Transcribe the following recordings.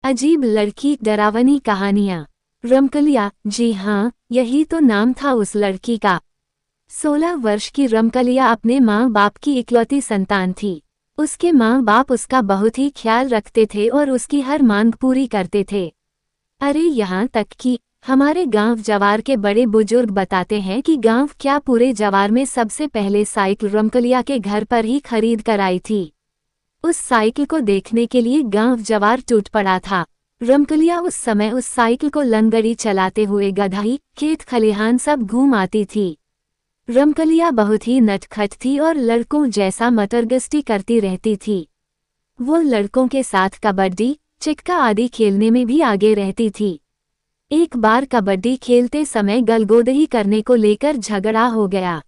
अजीब लड़की, डरावनी कहानियां। रमकलिया, जी हाँ, यही तो नाम था उस लड़की का। 16 वर्ष की रमकलिया अपने माँ बाप की इकलौती संतान थी। उसके माँ बाप उसका बहुत ही ख्याल रखते थे और उसकी हर मांग पूरी करते थे। अरे यहाँ तक कि हमारे गांव जवार के बड़े बुजुर्ग बताते हैं कि गांव क्या पूरे जवार में सबसे पहले साइकिल रमकलिया के घर पर ही खरीद कर आई थी। उस साइकिल को देखने के लिए गांव जवार टूट पड़ा था। रमकलिया उस समय उस साइकिल को लंगड़ी चलाते हुए गधाई, खेत खलिहान सब घूम आती थी। रमकलिया बहुत ही नटखट थी और लड़कों जैसा मटरगस्ती करती रहती थी। वो लड़कों के साथ कबड्डी, चिक्का आदि खेलने में भी आगे रहती थी। एक बार कबड्डी खेलते समय गलगोदही करने को लेकर झगड़ा हो गया।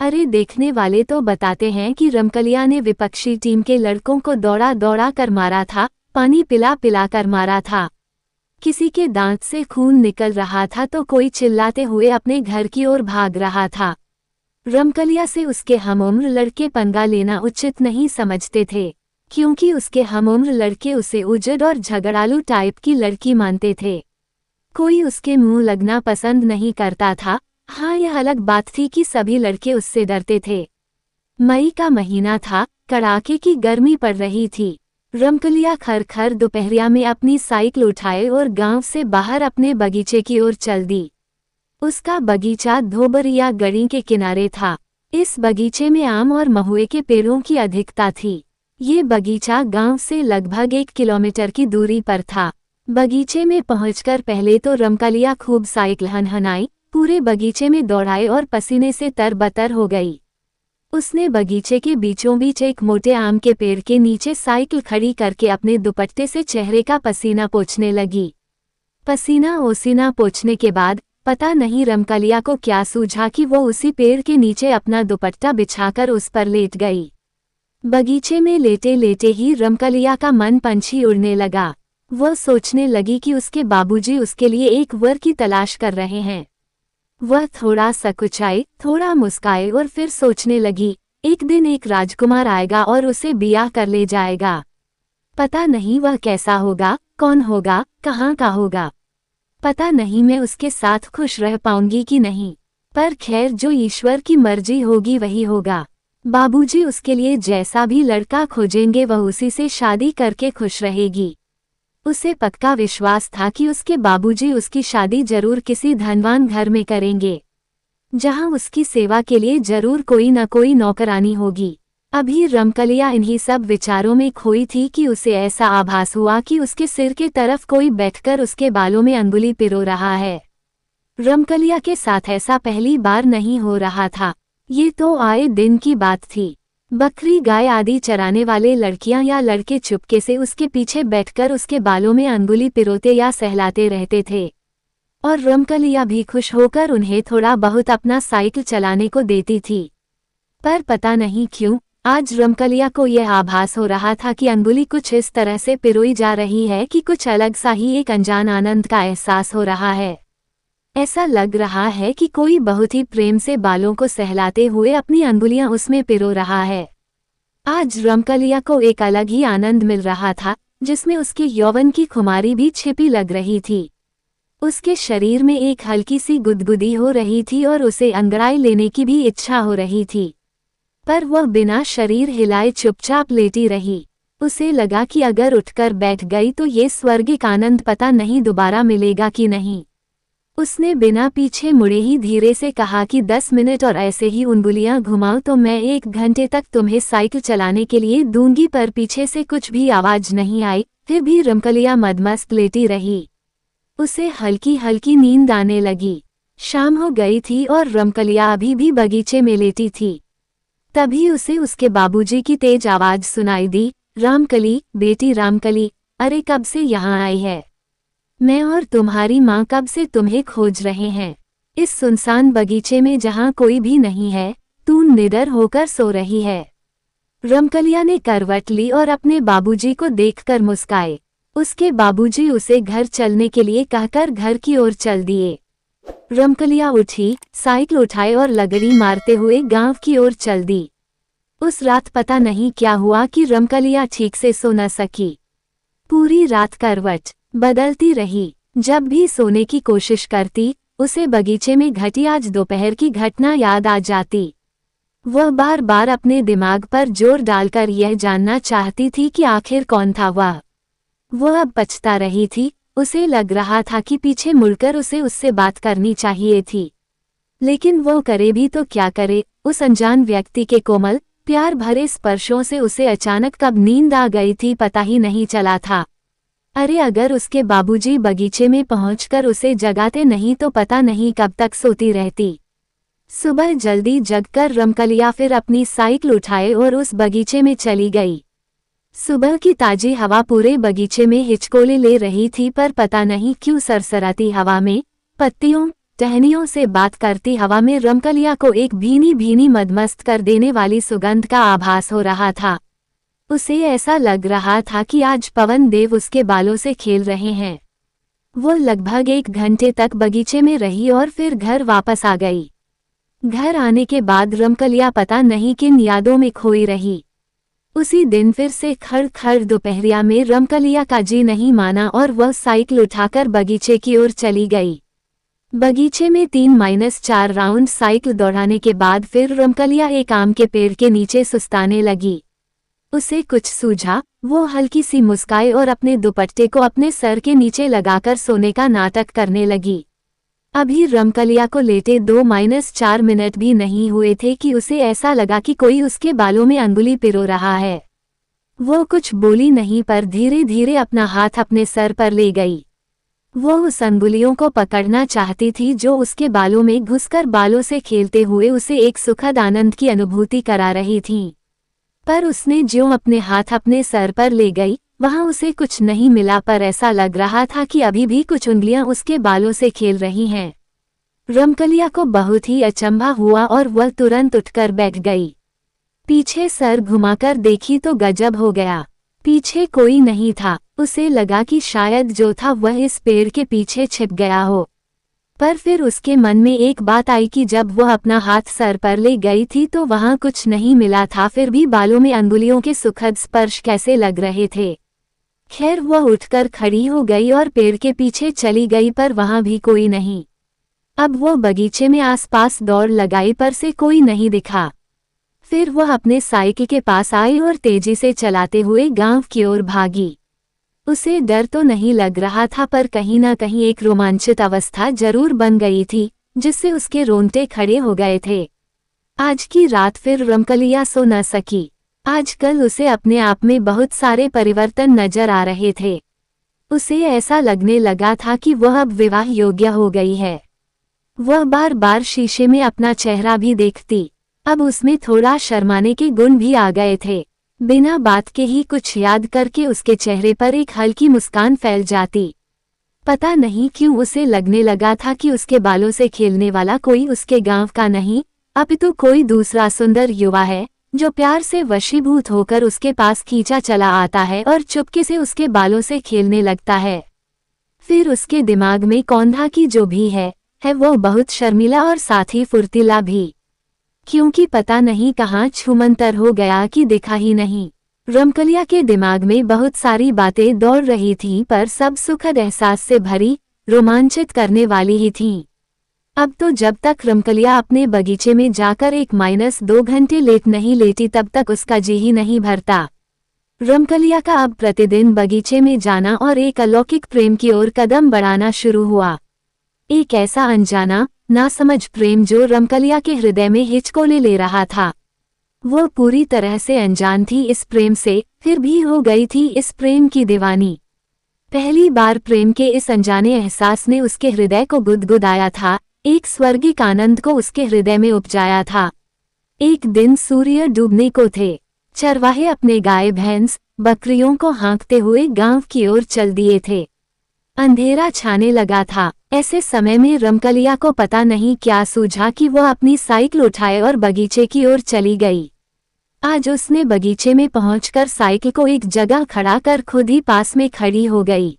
अरे देखने वाले तो बताते हैं कि रमकलिया ने विपक्षी टीम के लड़कों को दौड़ा दौड़ा कर मारा था, पानी पिला पिला कर मारा था। किसी के दांत से खून निकल रहा था तो कोई चिल्लाते हुए अपने घर की ओर भाग रहा था। रमकलिया से उसके हमउम्र लड़के पंगा लेना उचित नहीं समझते थे, क्योंकि उसके हमउम्र लड़के उसे उजड़ और झगड़ालू टाइप की लड़की मानते थे। कोई उसके मुंह लगना पसंद नहीं करता था। हाँ, यह अलग बात थी कि सभी लड़के उससे डरते थे। मई का महीना था, कड़ाके की गर्मी पड़ रही थी। रमकलिया खर दोपहरिया में अपनी साइकिल उठाए और गांव से बाहर अपने बगीचे की ओर चल दी। उसका बगीचा धोबरिया गढ़ी के किनारे था। इस बगीचे में आम और महुए के पेड़ों की अधिकता थी। ये बगीचा गांव से लगभग 1 किलोमीटर की दूरी पर था। बगीचे में पहुंचकर पहले तो रमकलिया खूब साइकिल हनहनाई, पूरे बगीचे में दौड़ाए और पसीने से तरबतर हो गई। उसने बगीचे के बीचों बीच एक मोटे आम के पेड़ के नीचे साइकिल खड़ी करके अपने दुपट्टे से चेहरे का पसीना पोंछने लगी। पसीना ओसीना पोंछने के बाद पता नहीं रमकलिया को क्या सूझा कि वो उसी पेड़ के नीचे अपना दुपट्टा बिछाकर उस पर लेट गई। बगीचे में लेटे लेटे ही रमकलिया का मन पंछी उड़ने लगा। वह सोचने लगी कि उसके बाबूजी उसके लिए एक वर की तलाश कर रहे हैं। वह थोड़ा सकुचाई, थोड़ा मुस्काए और फिर सोचने लगी, एक दिन एक राजकुमार आएगा और उसे बियाह कर ले जाएगा। पता नहीं वह कैसा होगा, कौन होगा, कहाँ का होगा। पता नहीं मैं उसके साथ खुश रह पाऊंगी कि नहीं, पर खैर जो ईश्वर की मर्जी होगी वही होगा। बाबूजी उसके लिए जैसा भी लड़का खोजेंगे वह उसी से शादी करके खुश रहेगी। उसे पक्का विश्वास था कि उसके बाबूजी उसकी शादी जरूर किसी धनवान घर में करेंगे, जहां उसकी सेवा के लिए जरूर कोई न कोई नौकरानी होगी। अभी रमकलिया इन्हीं सब विचारों में खोई थी कि उसे ऐसा आभास हुआ कि उसके सिर के तरफ कोई बैठकर उसके बालों में अंगुली पिरो रहा है। रमकलिया के साथ ऐसा पहली बार नहीं हो रहा था, ये तो आए दिन की बात थी। बकरी गाय आदि चराने वाले लड़कियां या लड़के चुपके से उसके पीछे बैठकर उसके बालों में अंगुली पिरोते या सहलाते रहते थे, और रमकलिया भी खुश होकर उन्हें थोड़ा बहुत अपना साइकिल चलाने को देती थी। पर पता नहीं क्यों आज रमकलिया को यह आभास हो रहा था कि अंगुली कुछ इस तरह से पिरोई जा रही है कि कुछ अलग सा ही एक अनजान आनंद का एहसास हो रहा है। ऐसा लग रहा है कि कोई बहुत ही प्रेम से बालों को सहलाते हुए अपनी अंगुलियां उसमें पिरो रहा है। आज रमकलिया को एक अलग ही आनंद मिल रहा था, जिसमें उसके यौवन की खुमारी भी छिपी लग रही थी। उसके शरीर में एक हल्की सी गुदगुदी हो रही थी और उसे अंगड़ाई लेने की भी इच्छा हो रही थी, पर वह बिना शरीर हिलाए चुपचाप लेटी रही। उसे लगा कि अगर उठकर बैठ गई तो ये स्वर्गिक आनंद पता नहीं दोबारा मिलेगा कि नहीं। उसने बिना पीछे मुड़े ही धीरे से कहा कि 10 मिनट और ऐसे ही उंगलियां घुमाओ तो मैं 1 घंटे तक तुम्हें साइकिल चलाने के लिए दूंगी। पर पीछे से कुछ भी आवाज नहीं आई, फिर भी रमकलिया मदमस्त लेटी रही। उसे हल्की हल्की नींद आने लगी। शाम हो गई थी और रमकलिया अभी भी बगीचे में लेटी थी। तभी उसे उसके बाबूजी की तेज आवाज सुनाई दी, रामकली, बेटी रामकली, अरे कब से यहाँ आई है? मैं और तुम्हारी माँ कब से तुम्हें खोज रहे हैं। इस सुनसान बगीचे में जहाँ कोई भी नहीं है, तू निडर होकर सो रही है। रमकलिया ने करवट ली और अपने बाबूजी को देखकर मुस्काए। उसके बाबूजी उसे घर चलने के लिए कहकर घर की ओर चल दिए। रमकलिया उठी, साइकिल उठाए और लगड़ी मारते हुए गांव की ओर चल दी। उस रात पता नहीं क्या हुआ कि रमकलिया ठीक से सो न सकी। पूरी रात करवट बदलती रही। जब भी सोने की कोशिश करती, उसे बगीचे में घटी आज दोपहर की घटना याद आ जाती। वह बार बार अपने दिमाग पर जोर डालकर यह जानना चाहती थी कि आखिर कौन था वह। वह अब पछता रही थी। उसे लग रहा था कि पीछे मुड़कर उसे उससे बात करनी चाहिए थी, लेकिन वो करे भी तो क्या करे। उस अनजान व्यक्ति के कोमल प्यार भरे स्पर्शों से उसे अचानक कब नींद आ गई थी पता ही नहीं चला था। अरे अगर उसके बाबूजी बगीचे में पहुंचकर उसे जगाते नहीं तो पता नहीं कब तक सोती रहती। सुबह जल्दी जगकर रमकलिया फिर अपनी साइकिल उठाए और उस बगीचे में चली गई। सुबह की ताजी हवा पूरे बगीचे में हिचकोले ले रही थी, पर पता नहीं क्यों सरसराती हवा में, पत्तियों टहनियों से बात करती हवा में रमकलिया को एक भीनी भीनी मदमस्त कर देने वाली सुगंध का आभास हो रहा था। उसे ऐसा लग रहा था कि आज पवन देव उसके बालों से खेल रहे हैं। वो लगभग 1 घंटे तक बगीचे में रही और फिर घर वापस आ गई। घर आने के बाद रमकलिया पता नहीं किन यादों में खोई रही। उसी दिन फिर से खड़ दोपहरिया में रमकलिया का जी नहीं माना और वह साइकिल उठाकर बगीचे की ओर चली गई। बगीचे में 3-4 राउंड साइकिल दौड़ाने के बाद फिर रमकलिया एक आम के पेड़ के नीचे सुस्ताने लगी। उसे कुछ सूझा। वो हल्की सी मुस्काई और अपने दुपट्टे को अपने सर के नीचे लगाकर सोने का नाटक करने लगी। अभी रमकलिया को लेटे 2-4 मिनट भी नहीं हुए थे कि उसे ऐसा लगा कि कोई उसके बालों में अंगुली पिरो रहा है। वो कुछ बोली नहीं, पर धीरे धीरे अपना हाथ अपने सर पर ले गई। वो उस अंगुलियों को पकड़ना चाहती थी जो उसके बालों में घुसकर बालों से खेलते हुए उसे एक सुखद आनंद की अनुभूति करा रही थीं। पर उसने ज्यों अपने हाथ अपने सर पर ले गई, वहां उसे कुछ नहीं मिला, पर ऐसा लग रहा था कि अभी भी कुछ उंगलियां उसके बालों से खेल रही हैं। रमकलिया को बहुत ही अचंभा हुआ और वह तुरंत उठकर बैठ गई। पीछे सर घुमाकर देखी तो गजब हो गया। पीछे कोई नहीं था। उसे लगा कि शायद जो था वह इस पेड़ के पीछे छिप गया हो। पर फिर उसके मन में एक बात आई कि जब वह अपना हाथ सर पर ले गई थी तो वहां कुछ नहीं मिला था, फिर भी बालों में अंगुलियों के सुखद स्पर्श कैसे लग रहे थे। खैर वह उठकर खड़ी हो गई और पेड़ के पीछे चली गई, पर वहां भी कोई नहीं। अब वो बगीचे में आसपास दौड़ लगाई, पर से कोई नहीं दिखा। फिर वह अपने साइकिल के पास आई और तेजी से चलाते हुए गांव की ओर भागी। उसे डर तो नहीं लग रहा था, पर कहीं ना कहीं एक रोमांचित अवस्था जरूर बन गई थी, जिससे उसके रोंगटे खड़े हो गए थे। आज की रात फिर रमकलिया सो न सकी। आजकल उसे अपने आप में बहुत सारे परिवर्तन नजर आ रहे थे। उसे ऐसा लगने लगा था कि वह अब विवाह योग्य हो गई है। वह बार बार शीशे में अपना चेहरा भी देखती। अब उसमें थोड़ा शर्माने के गुण भी आ गए थे। बिना बात के ही कुछ याद करके उसके चेहरे पर एक हल्की मुस्कान फैल जाती। पता नहीं क्यों उसे लगने लगा था कि उसके बालों से खेलने वाला कोई उसके गांव का नहीं, अपितु कोई दूसरा सुंदर युवा है, जो प्यार से वशीभूत होकर उसके पास खींचा चला आता है और चुपके से उसके बालों से खेलने लगता है। फिर उसके दिमाग में कौंधा की जो भी है वो बहुत शर्मिला और साथ ही फुर्तीला भी, क्योंकि पता नहीं कहाँ छूमंतर हो गया कि दिखा ही नहीं। रमकलिया के दिमाग में बहुत सारी बातें दौड़ रही थीं, पर सब सुखद एहसास से भरी, रोमांचित करने वाली ही थीं। अब तो जब तक रमकलिया अपने बगीचे में जाकर 1-2 घंटे लेट नहीं लेती तब तक उसका जी ही नहीं भरता। रमकलिया का अब प्रतिदिन बगीचे में जाना और एक अलौकिक प्रेम की ओर कदम बढ़ाना शुरू हुआ। एक ऐसा अनजाना नासमझ प्रेम जो रमकलिया के हृदय में हिचकोले ले रहा था। वो पूरी तरह से अनजान थी इस प्रेम से, फिर भी हो गई थी इस प्रेम की दीवानी। पहली बार प्रेम के इस अनजाने एहसास ने उसके हृदय को गुदगुदाया था, एक स्वर्गिक आनंद को उसके हृदय में उपजाया था। एक दिन सूर्य डूबने को थे। चरवाहे अपने गाय भैंस बकरियों को हाँकते हुए गांव की ओर चल दिए थे। अंधेरा छाने लगा था। ऐसे समय में रमकलिया को पता नहीं क्या सूझा कि वह अपनी साइकिल उठाए और बगीचे की ओर चली गई। आज उसने बगीचे में पहुंचकर साइकिल को एक जगह खड़ा कर खुद ही पास में खड़ी हो गई।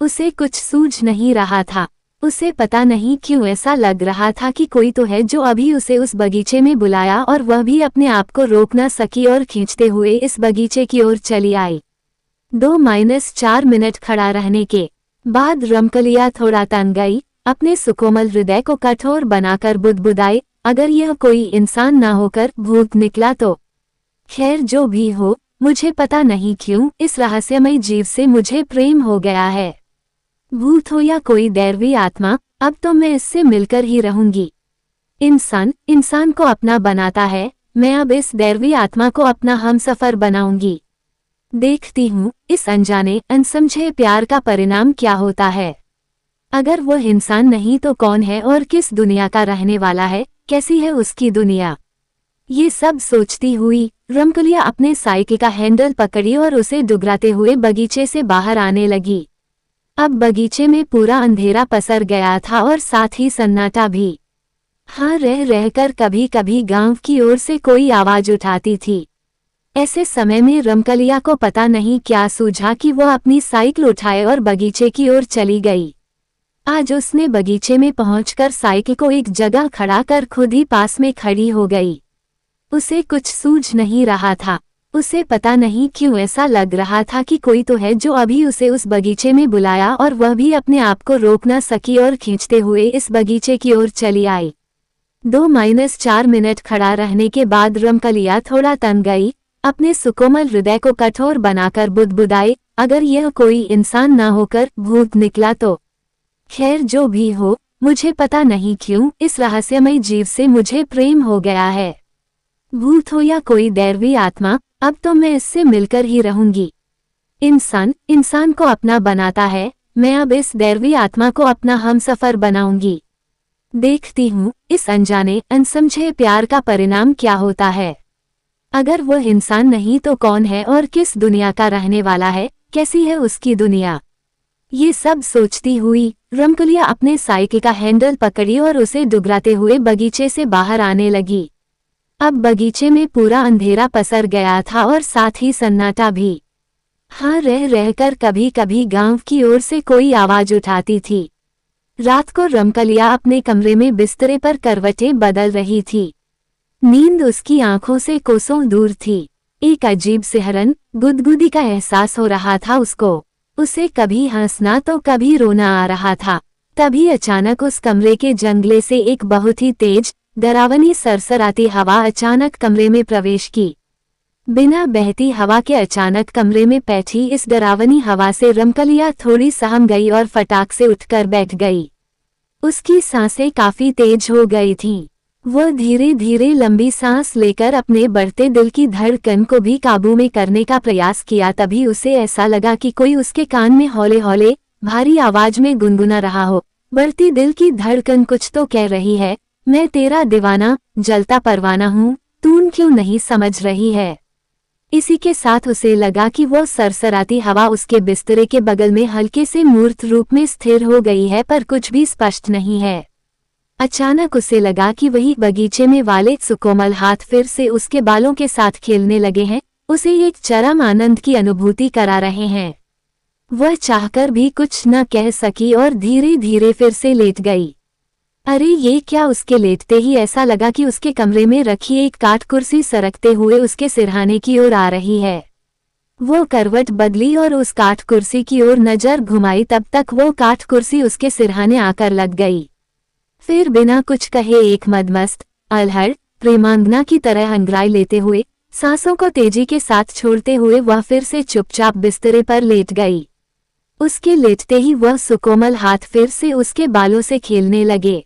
उसे कुछ सूझ नहीं रहा था। उसे पता नहीं क्यों ऐसा लग रहा था कि कोई तो है जो अभी उसे उस बगीचे में बुलाया, और वह भी अपने आप को रोक न सकी और खींचते हुए इस बगीचे की ओर चली आई। 2-4 मिनट खड़ा रहने के बाद रमकलिया थोड़ा तंग गई, अपने सुकोमल हृदय को कठोर बनाकर बुदबुदाई, अगर यह कोई इंसान ना होकर भूत निकला तो। खैर जो भी हो, मुझे पता नहीं क्यों इस रहस्यमयी जीव से मुझे प्रेम हो गया है। भूत हो या कोई दैवी आत्मा, अब तो मैं इससे मिलकर ही रहूंगी। इंसान को अपना बनाता है, मैं अब इस दैवी आत्मा को अपना हमसफर बनाऊंगी। देखती हूँ इस अनजाने अनसमझे प्यार का परिणाम क्या होता है। अगर वह इंसान नहीं तो कौन है और किस दुनिया का रहने वाला है, कैसी है उसकी दुनिया। ये सब सोचती हुई रमकलिया अपने साइकिल का हैंडल पकड़ी और उसे डुगराते हुए बगीचे से बाहर आने लगी। अब बगीचे में पूरा अंधेरा पसर गया था और साथ ही सन्नाटा भी। हाँ, रह रहकर कभी कभी गांव की ओर से कोई आवाज उठाती थी। ऐसे समय में रमकलिया को पता नहीं क्या सूझा कि वह अपनी साइकिल उठाए और बगीचे की ओर चली गई। आज उसने बगीचे में पहुंचकर साइकिल को एक जगह खड़ा कर खुद ही पास में खड़ी हो गई। उसे कुछ सूझ नहीं रहा था। उसे पता नहीं क्यों ऐसा लग रहा था कि कोई तो है जो अभी उसे उस बगीचे में बुलाया, और वह भी अपने आप को रोक न सकी और खींचते हुए इस बगीचे की ओर चली आई। 2-4 मिनट खड़ा रहने के बाद रमकलिया थोड़ा तंग गई, अपने सुकोमल हृदय को कठोर बनाकर बुदबुदाई, अगर यह कोई इंसान ना होकर भूत निकला तो। खैर जो भी हो, मुझे पता नहीं क्यों इस रहस्यमयी जीव से मुझे प्रेम हो गया है। भूत हो या कोई दैवी आत्मा, अब तो मैं इससे मिलकर ही रहूंगी। इंसान को अपना बनाता है, मैं अब इस दैवी आत्मा को अपना हमसफर बनाऊंगी। देखती हूँ इस अनजाने अनसमझे प्यार का परिणाम क्या होता है। अगर वह इंसान नहीं तो कौन है और किस दुनिया का रहने वाला है, कैसी है उसकी दुनिया। ये सब सोचती हुई रमकलिया अपने साइकिल का हैंडल पकड़ी और उसे डुगराते हुए बगीचे से बाहर आने लगी। अब बगीचे में पूरा अंधेरा पसर गया था और साथ ही सन्नाटा भी। हाँ, रह रहकर कभी कभी गांव की ओर से कोई आवाज उठाती थी। रात को रमकलिया अपने कमरे में बिस्तरे पर करवटें बदल रही थी। नींद उसकी आंखों से कोसों दूर थी। एक अजीब सिहरन गुदगुदी का एहसास हो रहा था उसको। उसे कभी हंसना तो कभी रोना आ रहा था। तभी अचानक उस कमरे के जंगले से एक बहुत ही तेज डरावनी सरसराती हवा अचानक कमरे में प्रवेश की। बिना बहती हवा के अचानक कमरे में बैठी इस डरावनी हवा से रमकलिया थोड़ी सहम गई और फटाक से उठकर बैठ गई। उसकी सांसें काफी तेज हो गई थीं। वह धीरे धीरे लंबी सांस लेकर अपने बढ़ते दिल की धड़कन को भी काबू में करने का प्रयास किया। तभी उसे ऐसा लगा कि कोई उसके कान में हौले हौले भारी आवाज में गुनगुना रहा हो, बढ़ती दिल की धड़कन कुछ तो कह रही है, मैं तेरा दीवाना जलता परवाना हूँ, तू क्यों नहीं समझ रही है। इसी के साथ उसे लगा कि वह सरसराती हवा उसके बिस्तरे के बगल में हल्के से मूर्त रूप में स्थिर हो गई है, पर कुछ भी स्पष्ट नहीं है। अचानक उसे लगा कि वही बगीचे में वाले सुकोमल हाथ फिर से उसके बालों के साथ खेलने लगे हैं, उसे एक चरम आनंद की अनुभूति करा रहे हैं। वह चाहकर भी कुछ न कह सकी और धीरे धीरे फिर से लेट गई। अरे ये क्या, उसके लेटते ही ऐसा लगा कि उसके कमरे में रखी एक काठ कुर्सी सरकते हुए उसके सिरहाने की ओर आ रही है। वो करवट बदली और उस काठ कुर्सी की ओर नजर घुमाई, तब तक वो काठ कुर्सी उसके सिरहाने आकर लग गई। फिर बिना कुछ कहे एक मदमस्त अलहड़ प्रेमांगना की तरह अंगड़ाई लेते हुए, सांसों को तेजी के साथ छोड़ते हुए वह फिर से चुपचाप बिस्तरे पर लेट गई। उसके लेटते ही वह सुकोमल हाथ फिर से उसके बालों से खेलने लगे।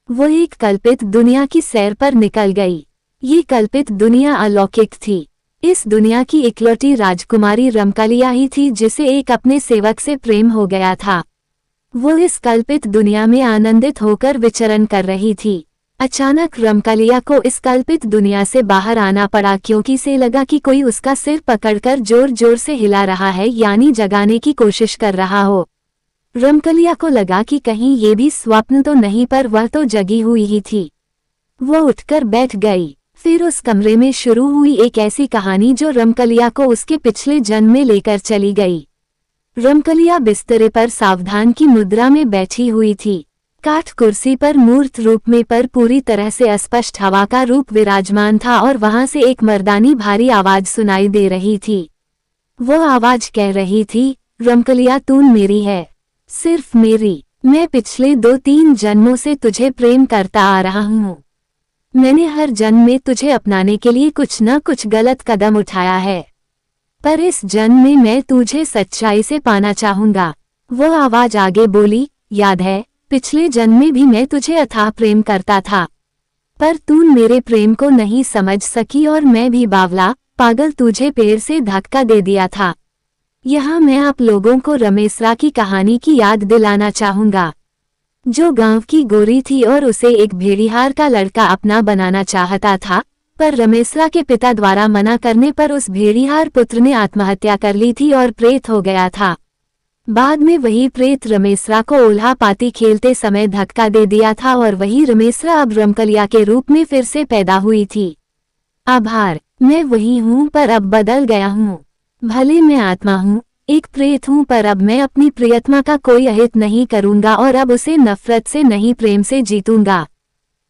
वो एक कल्पित दुनिया की सैर पर निकल गई। ये कल्पित दुनिया अलौकिक थी। इस दुनिया की इकलौती राजकुमारी रमकलिया ही थी जिसे एक अपने सेवक से प्रेम हो गया था। वो इस कल्पित दुनिया में आनंदित होकर विचरण कर रही थी। अचानक रमकलिया को इस कल्पित दुनिया से बाहर आना पड़ा, क्योंकि से लगा कि कोई उसका सिर पकड़कर जोर जोर से हिला रहा है, यानी जगाने की कोशिश कर रहा हो। रमकलिया को लगा कि कहीं ये भी स्वप्न तो नहीं, पर वह तो जगी हुई ही थी। वो उठकर बैठ गई। फिर उस कमरे में शुरू हुई एक ऐसी कहानी जो रमकलिया को उसके पिछले जन्म में लेकर चली गई। रमकलिया बिस्तरे पर सावधान की मुद्रा में बैठी हुई थी। काठ कुर्सी पर मूर्त रूप में पर पूरी तरह से अस्पष्ट हवा का रूप विराजमान था और वहां से एक मर्दानी भारी आवाज सुनाई दे रही थी। वो आवाज कह रही थी, रमकलिया तू मेरी है, सिर्फ मेरी। मैं पिछले 2-3 जन्मों से तुझे प्रेम करता आ रहा हूँ। मैंने हर जन्म में तुझे अपनाने के लिए कुछ न कुछ गलत कदम उठाया है, पर इस जन्म में मैं तुझे सच्चाई से पाना चाहूंगा। वो आवाज आगे बोली, याद है पिछले जन्म में भी मैं तुझे अथाह प्रेम करता था, पर तू मेरे प्रेम को नहीं समझ सकी और मैं भी बावला पागल तुझे पेड़ से धक्का दे दिया था। यहाँ मैं आप लोगों को रमेशरा की कहानी की याद दिलाना चाहूंगा, जो गांव की गोरी थी और उसे एक भेड़िहार का लड़का अपना बनाना चाहता था, पर रमेशरा के पिता द्वारा मना करने पर उस भेड़िहार पुत्र ने आत्महत्या कर ली थी और प्रेत हो गया था। बाद में वही प्रेत रमेशरा को ओल्हा पाती खेलते समय धक्का दे दिया था और वही रमेशरा अब रमकलिया के रूप में फिर से पैदा हुई थी। आभार, मैं वही हूँ पर अब बदल गया हूँ। भले मैं आत्मा हूँ, एक प्रेत हूँ, पर अब मैं अपनी प्रियतमा का कोई अहित नहीं करूँगा और अब उसे नफरत से नहीं प्रेम से जीतूंगा।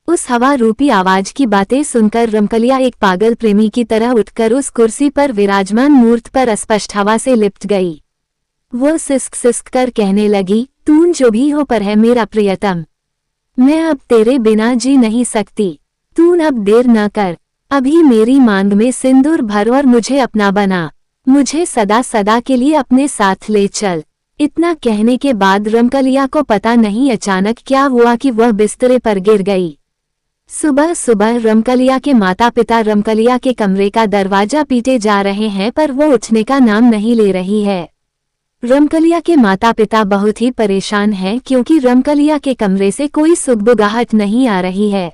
उस हवा रूपी आवाज की बातें सुनकर रमकलिया एक पागल प्रेमी की तरह उठकर उस कुर्सी पर विराजमान मूर्त पर अस्पष्ट हवा से लिपट गई। वो सिसक सिसक कर कहने लगी, तू जो भी हो पर है मेरा प्रियतम, मैं अब तेरे बिना जी नहीं सकती। तू अब देर न कर, अभी मेरी मांग में सिंदूर भर और मुझे अपना बना, मुझे सदा सदा के लिए अपने साथ ले चल। इतना कहने के बाद रमकलिया को पता नहीं अचानक क्या हुआ कि वह बिस्तरे पर गिर गई। सुबह सुबह रमकलिया के माता पिता रमकलिया के कमरे का दरवाजा पीटे जा रहे हैं, पर वो उठने का नाम नहीं ले रही है। रमकलिया के माता पिता बहुत ही परेशान हैं क्योंकि रमकलिया के कमरे से कोई सुगबुगाहट नहीं आ रही है।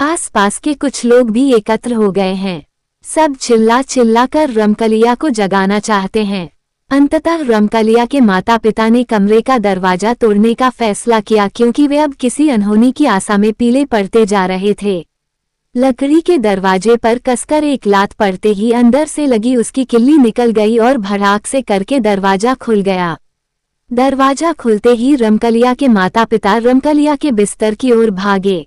आसपास के कुछ लोग भी एकत्र हो गए हैं, सब चिल्ला चिल्ला कर रमकलिया को जगाना चाहते हैं। अंततः रमकलिया के माता पिता ने कमरे का दरवाजा तोड़ने का फैसला किया क्योंकि वे अब किसी अनहोनी की आशा में पीले पड़ते जा रहे थे। लकड़ी के दरवाजे पर कसकर एक लात पड़ते ही अंदर से लगी उसकी किल्ली निकल गई और भड़ाक से करके दरवाजा खुल गया। दरवाजा खुलते ही रमकलिया के माता पिता रमकलिया के बिस्तर की ओर भागे,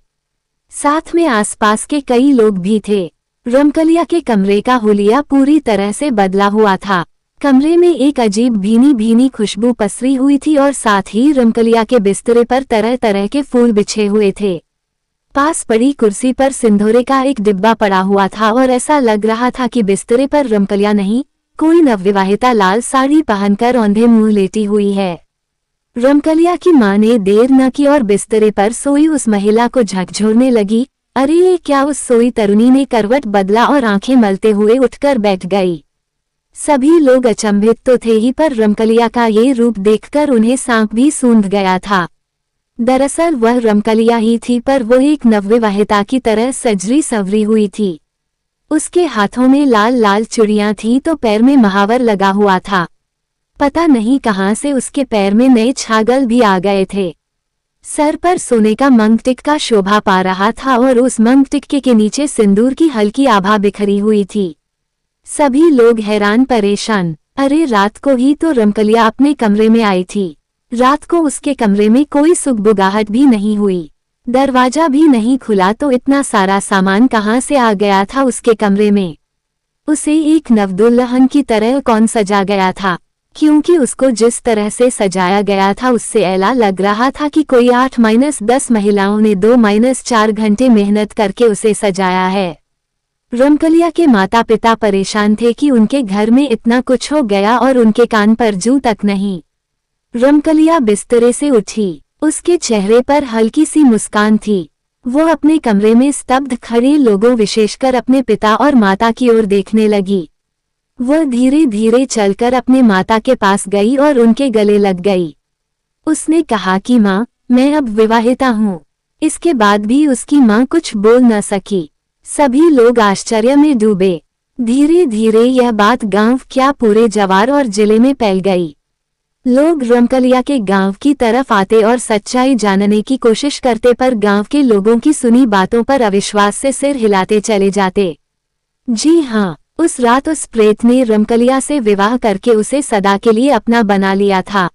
साथ में आसपास के कई लोग भी थे। रमकलिया के कमरे का हुलिया पूरी तरह से बदला हुआ था। कमरे में एक अजीब भीनी भीनी खुशबू पसरी हुई थी और साथ ही रमकलिया के बिस्तरे पर तरह तरह के फूल बिछे हुए थे। पास पड़ी कुर्सी पर सिंदूरे का एक डिब्बा पड़ा हुआ था और ऐसा लग रहा था कि बिस्तरे पर रमकलिया नहीं, कोई नवविवाहिता लाल साड़ी पहनकर औंधे मुंह लेटी हुई है। रमकलिया की मां ने देर न की और बिस्तरे पर सोई उस महिला को झकझोरने लगी। अरे ये क्या! उस सोई तरुणी ने करवट बदला और आंखें मलते हुए उठकर बैठ गई। सभी लोग अचंभित तो थे ही, पर रमकलिया का ये रूप देखकर उन्हें सांप भी सूंघ गया था। दरअसल वह रमकलिया ही थी, पर वो एक नवविवाहिता की तरह सजरी संवरी हुई थी। उसके हाथों में लाल लाल चूड़ियां थीं तो पैर में महावर लगा हुआ था। पता नहीं कहां से उसके पैर में नए छागल भी आ गए थे। सर पर सोने का मंगटिक का शोभा पा रहा था और उस मंगटिक्के के नीचे सिंदूर की हल्की आभा बिखरी हुई थी। सभी लोग हैरान परेशान। अरे रात को ही तो रमकलिया अपने कमरे में आई थी, रात को उसके कमरे में कोई सुगबुगाहट भी नहीं हुई, दरवाजा भी नहीं खुला, तो इतना सारा सामान कहां से आ गया था उसके कमरे में? उसे एक नवदुल्हन की तरह कौन सजा गया था? क्योंकि उसको जिस तरह से सजाया गया था उससे ऐला लग रहा था कि कोई 8-10 महिलाओं ने 2-4 घंटे मेहनत करके उसे सजाया है। रमकलिया के माता पिता परेशान थे कि उनके घर में इतना कुछ हो गया और उनके कान पर जू तक नहीं। रमकलिया बिस्तरे से उठी, उसके चेहरे पर हल्की सी मुस्कान थी। वो अपने कमरे में स्तब्ध खड़े लोगों विशेषकर अपने पिता और माता की ओर देखने लगी। वह धीरे धीरे चलकर अपने माता के पास गई और उनके गले लग गई। उसने कहा कि माँ, मैं अब विवाहिता हूँ। इसके बाद भी उसकी माँ कुछ बोल न सकी। सभी लोग आश्चर्य में डूबे। धीरे धीरे यह बात गांव क्या पूरे जवार और जिले में फैल गई। लोग रमकलिया के गांव की तरफ आते और सच्चाई जानने की कोशिश करते, पर गांव के लोगों की सुनी बातों पर अविश्वास से सिर हिलाते चले जाते। जी हाँ, उस रात उस प्रेत ने रमकलिया से विवाह करके उसे सदा के लिए अपना बना लिया था।